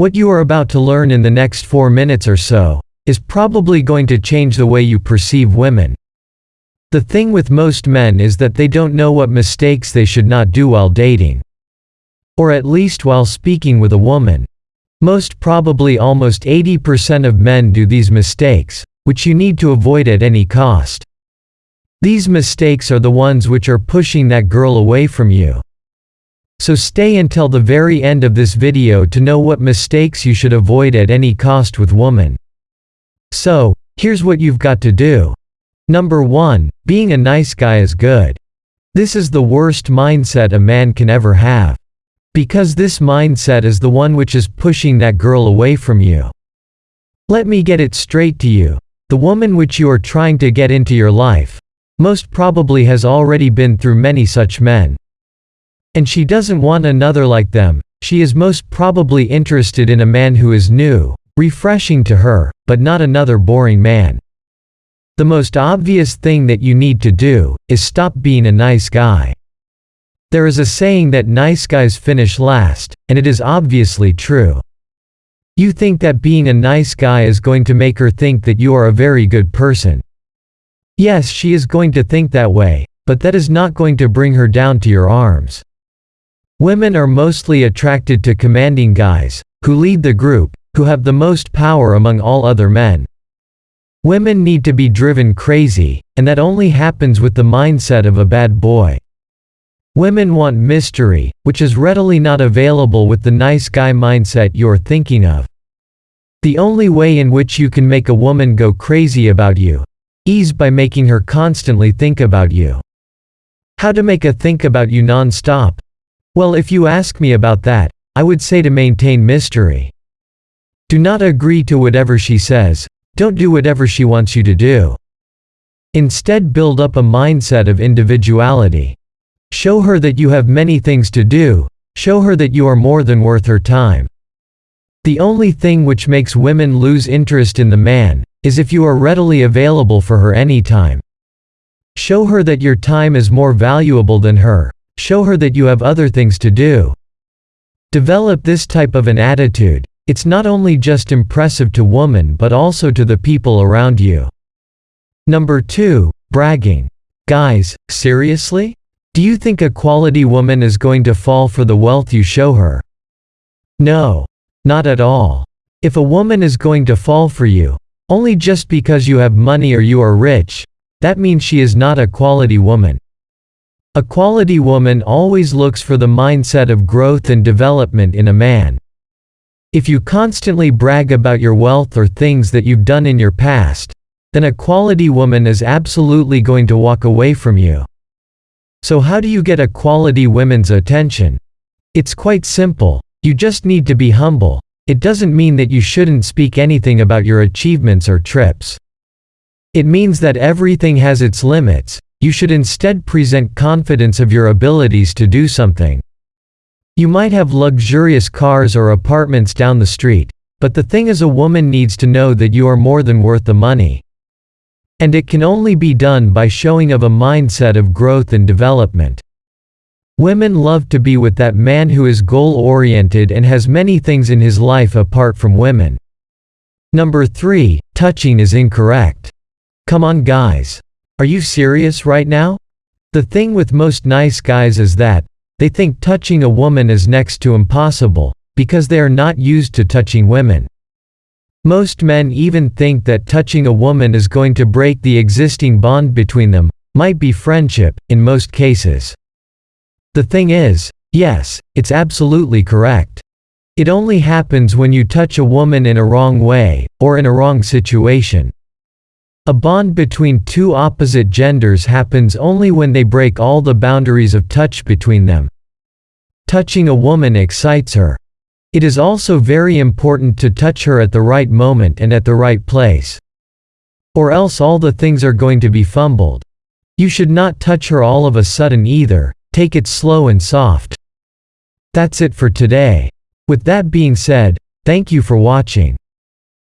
What you are about to learn in the next 4 minutes or so is probably going to change the way you perceive women. The thing with most men is that they don't know what mistakes they should not do while dating. Or at least while speaking with a woman. Most probably almost 80% of men do these mistakes, which you need to avoid at any cost. These mistakes are the ones which are pushing that girl away from you. So stay until the very end of this video to know what mistakes you should avoid at any cost with women. So, here's what you've got to do. Number 1, being a nice guy is good. This is the worst mindset a man can ever have. Because this mindset is the one which is pushing that girl away from you. Let me get it straight to you. The woman which you are trying to get into your life, most probably has already been through many such men. And she doesn't want another like them. She is most probably interested in a man who is new, refreshing to her, but not another boring man. The most obvious thing that you need to do is stop being a nice guy. There is a saying that nice guys finish last, and it is obviously true. You think that being a nice guy is going to make her think that you are a very good person. Yes, she is going to think that way, but that is not going to bring her down to your arms. Women are mostly attracted to commanding guys, who lead the group, who have the most power among all other men. Women need to be driven crazy, and that only happens with the mindset of a bad boy. Women want mystery, which is readily not available with the nice guy mindset you're thinking of. The only way in which you can make a woman go crazy about you is by making her constantly think about you. How to make a think about you non-stop? Well, if you ask me about that, I would say to maintain mystery. Do not agree to whatever she says. Don't do whatever she wants you to do. Instead, build up a mindset of individuality. Show her that you have many things to do. Show her that you are more than worth her time. The only thing which makes women lose interest in the man is if you are readily available for her anytime. Show her that your time is more valuable than her. Show her that you have other things to do. Develop this type of an attitude. It's not only just impressive to women but also to the people around you. Number 2, bragging. Guys, seriously? Do you think a quality woman is going to fall for the wealth you show her? No, not at all. If a woman is going to fall for you, only just because you have money or you are rich, that means she is not a quality woman. A quality woman always looks for the mindset of growth and development in a man. If you constantly brag about your wealth or things that you've done in your past, then a quality woman is absolutely going to walk away from you. So how do you get a quality woman's attention? It's quite simple. You just need to be humble. It doesn't mean that you shouldn't speak anything about your achievements or trips. It means that everything has its limits. You should instead present confidence of your abilities to do something. You might have luxurious cars or apartments down the street, but the thing is, a woman needs to know that you are more than worth the money. And it can only be done by showing of a mindset of growth and development. Women love to be with that man who is goal-oriented and has many things in his life apart from women. Number 3, touching is incorrect. Come on guys. Are you serious right now? The thing with most nice guys is that they think touching a woman is next to impossible, because they are not used to touching women. Most men even think that touching a woman is going to break the existing bond between them, might be friendship, in most cases. The thing is, yes, it's absolutely correct. It only happens when you touch a woman in a wrong way, or in a wrong situation. A bond between two opposite genders happens only when they break all the boundaries of touch between them. Touching a woman excites her. It is also very important to touch her at the right moment and at the right place. Or else all the things are going to be fumbled. You should not touch her all of a sudden either. Take it slow and soft. That's it for today. With that being said, thank you for watching.